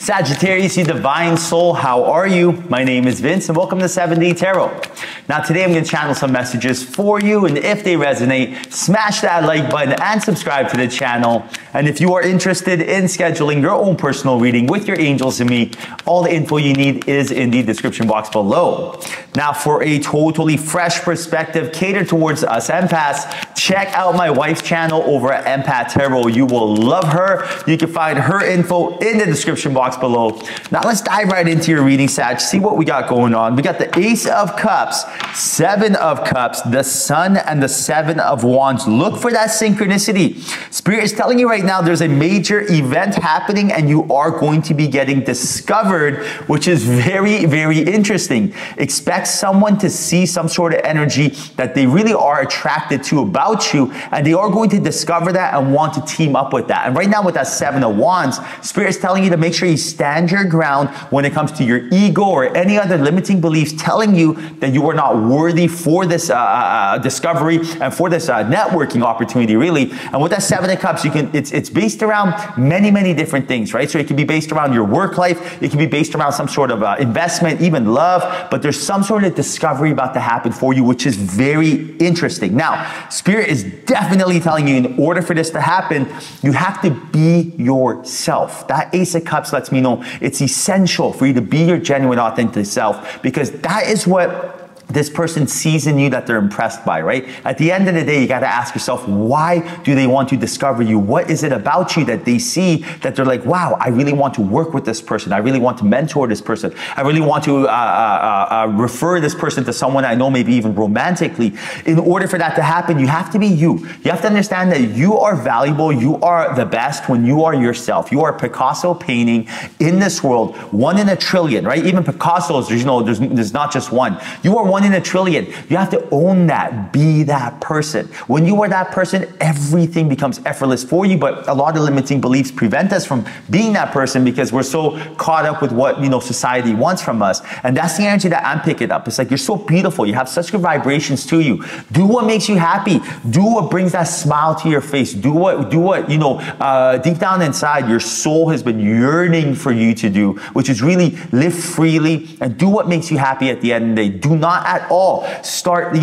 Sagittarius, you divine soul, how are you? My name is Vince and welcome to 7-Day Tarot. Now today I'm going to channel some messages for you, and if they resonate, smash that like button and subscribe to the channel. And if you are interested in scheduling your own personal reading with your angels and me, all the info you need is in the description box below. Now for a totally fresh perspective catered towards us empaths, check out my wife's channel over at Empath Tarot. You will love her. You can find her info in the description box below. Now let's dive right into your reading, Sag. See what we got going on. We got the Ace of Cups, Seven of Cups, the Sun, and the Seven of Wands. Look for that synchronicity. Spirit is telling you right now there's a major event happening and you are going to be getting discovered, which is very, very interesting. Expect someone to see some sort of energy that they really are attracted to about you, and they are going to discover that and want to team up with that. And right now with that Seven of Wands, Spirit is telling you to make sure you stand your ground when it comes to your ego or any other limiting beliefs telling you that you are not worthy for this discovery and for this networking opportunity, really. And with that Seven of Cups, it's based around many different things, right? So it can be based around your work life, it can be based around some sort of investment, even love, but there's some sort of discovery about to happen for you, which is very interesting. Now, Spirit is definitely telling you in order for this to happen, you have to be yourself. That Ace of Cups lets me know it's essential for you to be your genuine, authentic self, because that is what this person sees in you that they're impressed by, right? At the end of the day, you got to ask yourself, why do they want to discover you? What is it about you that they see that they're like, wow, I really want to work with this person. I really want to mentor this person. I really want to refer this person to someone I know, maybe even romantically. In order for that to happen, you have to be you. You have to understand that you are valuable. You are the best when you are yourself. You are a Picasso painting in this world, 1 in a trillion, right? Even Picasso's, there's not just one. You are 1 in a trillion. You have to own that, be that person. When you are that person, everything becomes effortless for you, but a lot of limiting beliefs prevent us from being that person because we're so caught up with what, society wants from us. And that's the energy that I'm picking up. It's like, you're so beautiful. You have such good vibrations to you. Do what makes you happy. Do what brings that smile to your face. Do what, deep down inside, your soul has been yearning for you to do, which is really live freely and do what makes you happy at the end of the day. Do not at all start,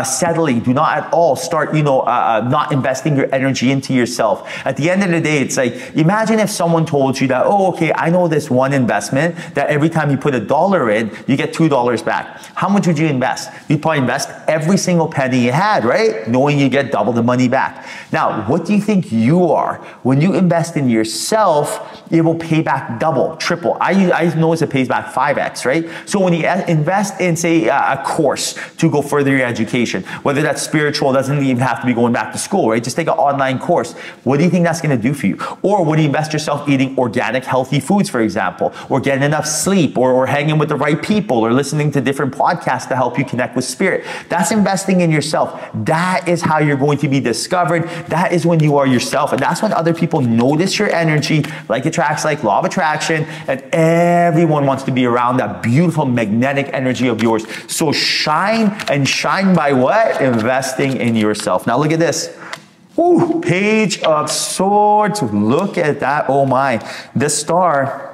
settling. Do not at all start, not investing your energy into yourself. At the end of the day, it's like, imagine if someone told you that, oh, okay, I know this one investment that every time you put $1 in, you get $2 back. How much would you invest? You'd probably invest every single penny you had, right? Knowing you get double the money back. Now, what do you think you are? When you invest in yourself, it will pay back double, triple. I know it pays back 5x, right? So when you invest in, say, a course to go further your education, whether that's spiritual, doesn't even have to be going back to school, right? Just take an online course. What do you think that's going to do for you? Or when you invest yourself eating organic, healthy foods, for example, or getting enough sleep, or hanging with the right people, or listening to different podcasts to help you connect with spirit. That's investing in yourself. That is how you're going to be discovered. That is when you are yourself. And that's when other people notice your energy, like attracts like, law of attraction, and everyone wants to be around that beautiful magnetic energy of yours. So shine, and shine by what? Investing in yourself. Now look at this. Ooh, Page of Swords. Look at that. Oh my. The Star.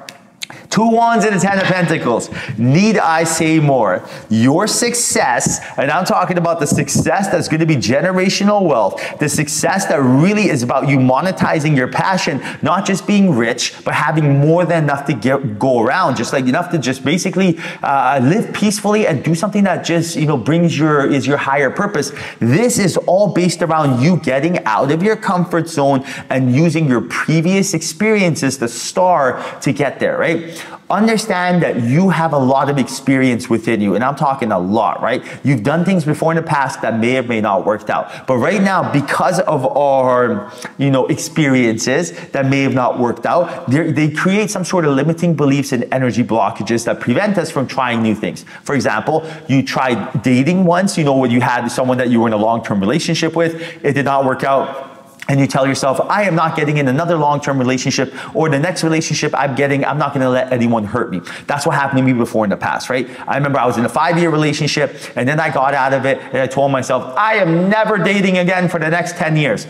2 Wands and a 10 of Pentacles. Need I say more? Your success, and I'm talking about the success that's going to be generational wealth, the success that really is about you monetizing your passion, not just being rich, but having more than enough to go around, just like enough to just basically live peacefully and do something that just, brings your higher purpose. This is all based around you getting out of your comfort zone and using your previous experiences, the Star, to get there, right? Understand that you have a lot of experience within you, and I'm talking a lot, right? You've done things before in the past that may have not worked out. But right now, because of our, experiences that may have not worked out, they create some sort of limiting beliefs and energy blockages that prevent us from trying new things. For example, you tried dating once, when you had someone that you were in a long-term relationship with, it did not work out. And you tell yourself, I am not getting in another long-term relationship, or the next relationship I'm not going to let anyone hurt me. That's what happened to me before in the past, right? I remember I was in a 5-year relationship, and then I got out of it, and I told myself, I am never dating again for the next 10 years.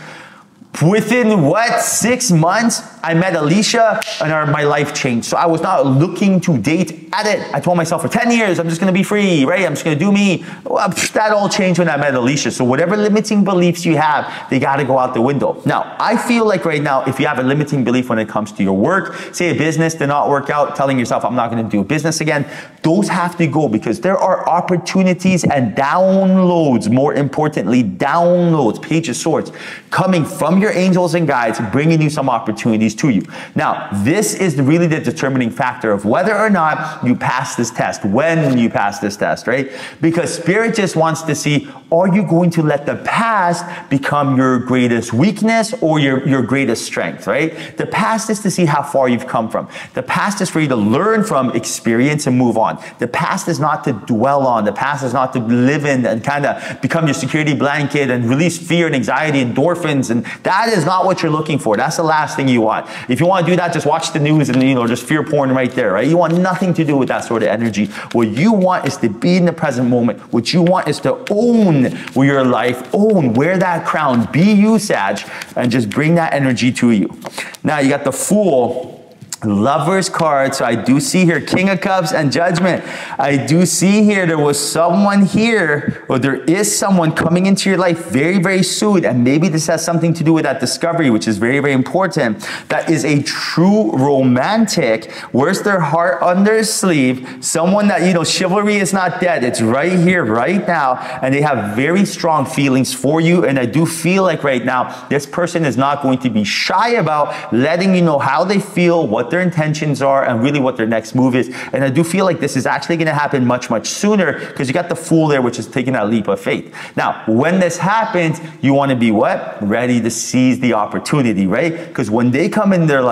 Within 6 months, I met Alicia and my life changed. So I was not looking to date at it. I told myself for 10 years, I'm just going to be free, right? I'm just going to do me. Well, that all changed when I met Alicia. So whatever limiting beliefs you have, they got to go out the window. Now, I feel like right now, if you have a limiting belief when it comes to your work, say a business did not work out, telling yourself, I'm not going to do business again, those have to go, because there are opportunities and downloads, more importantly, downloads, Page of Swords, coming from your angels and guides, bringing you some opportunities to you. Now, this is really the determining factor of whether or not you pass this test, when you pass this test, right? Because Spirit just wants to see, are you going to let the past become your greatest weakness or your greatest strength, right? The past is to see how far you've come from. The past is for you to learn from, experience, and move on. The past is not to dwell on. The past is not to live in and kind of become your security blanket and release fear and anxiety, endorphins, and that is not what you're looking for. That's the last thing you want. If you want to do that, just watch the news and, just fear porn right there, right? You want nothing to do with that sort of energy. What you want is to be in the present moment. What you want is to own your life, wear that crown, be you, Sag, and just bring that energy to you. Now, you got the Fool, Lover's card. So I do see here King of Cups and Judgment. I do see here there was someone here, or there is someone coming into your life very, very soon. And maybe this has something to do with that discovery, which is very, very important. That is a true romantic. Wears their heart on their sleeve. Someone that, chivalry is not dead. It's right here, right now. And they have very strong feelings for you. And I do feel like right now, this person is not going to be shy about letting you know how they feel, what their intentions are, and really what their next move is. And I do feel like this is actually going to happen much, much sooner, because you got the Fool there, which is taking that leap of faith. Now, when this happens, you want to be what? Ready to seize the opportunity, right? Because when they come in your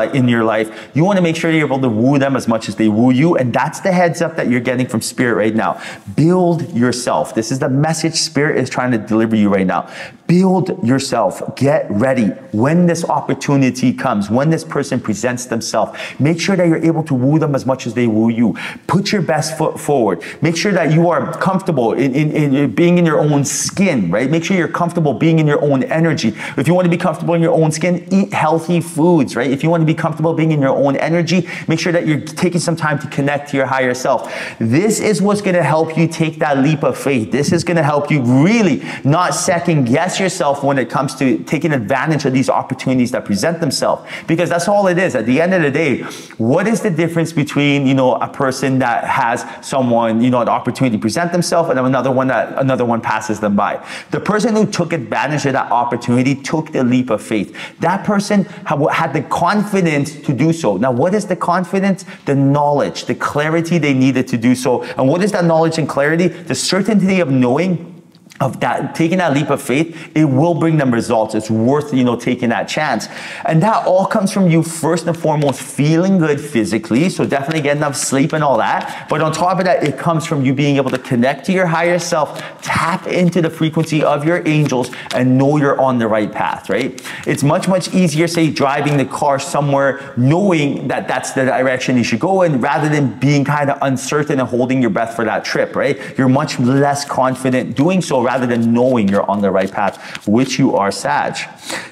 life, you want to make sure you're able to woo them as much as they woo you. And that's the heads up that you're getting from Spirit right now. Build yourself. This is the message Spirit is trying to deliver you right now. Build yourself. Get ready. When this opportunity comes, when this person presents themselves, make sure that you're able to woo them as much as they woo you. Put your best foot forward. Make sure that you are comfortable in being in your own skin, right? Make sure you're comfortable being in your own energy. If you want to be comfortable in your own skin, eat healthy foods, right? If you want to be comfortable being in your own energy, make sure that you're taking some time to connect to your higher self. This is what's going to help you take that leap of faith. This is going to help you really not second guess yourself when it comes to taking advantage of these opportunities that present themselves, because that's all it is. At the end of the day, what is the difference between, a person that has someone, an opportunity to present themselves, and then another one passes them by? The person who took advantage of that opportunity took the leap of faith. That person had the confidence to do so. Now, what is the confidence? The knowledge, the clarity they needed to do so. And what is that knowledge and clarity? The certainty of knowing of that, taking that leap of faith, it will bring them results. It's worth, taking that chance. And that all comes from you, first and foremost, feeling good physically. So definitely get enough sleep and all that. But on top of that, it comes from you being able to connect to your higher self, tap into the frequency of your angels, and know you're on the right path, right? It's much, much easier, say, driving the car somewhere, knowing that that's the direction you should go in, rather than being kind of uncertain and holding your breath for that trip, right? You're much less confident doing so, rather than knowing you're on the right path, which you are, Sag.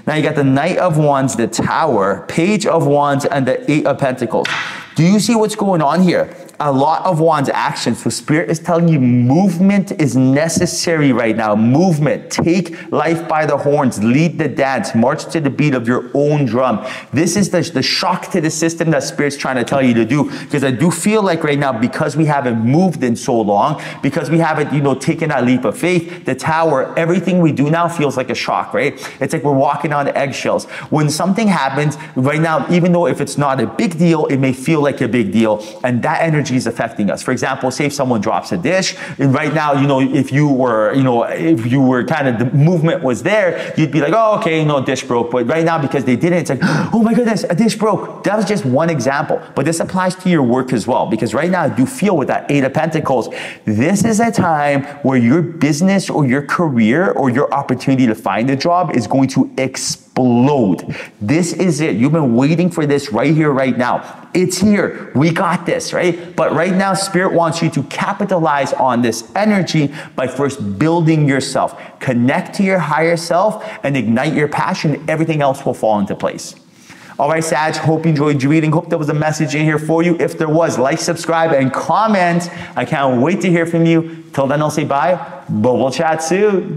Now you got the Knight of Wands, the Tower, Page of Wands, and the Eight of Pentacles. Do you see what's going on here? A lot of Wands action. So Spirit is telling you movement is necessary right now. Movement. Take life by the horns. Lead the dance. March to the beat of your own drum. This is the shock to the system that Spirit's trying to tell you to do. Because I do feel like right now, because we haven't moved in so long, because we haven't, taken that leap of faith, the Tower, everything we do now feels like a shock, right? It's like we're walking on eggshells. When something happens right now, even though if it's not a big deal, it may feel like a big deal. And that energy is affecting us. For example, say if someone drops a dish, and right now, if you were kind of, the movement was there, you'd be like, oh, okay, dish broke. But right now, because they didn't, it's like, oh my goodness, a dish broke. That was just one example. But this applies to your work as well, because right now, I do feel with that Eight of Pentacles, this is a time where your business or your career or your opportunity to find a job is going to explode. This is it. You've been waiting for this right here, right now. It's here. We got this, right? But right now, Spirit wants you to capitalize on this energy by first building yourself. Connect to your higher self and ignite your passion. Everything else will fall into place. All right, Sag, hope you enjoyed your reading. Hope there was a message in here for you. If there was, like, subscribe, and comment. I can't wait to hear from you. Till then, I'll say bye, but we'll chat soon.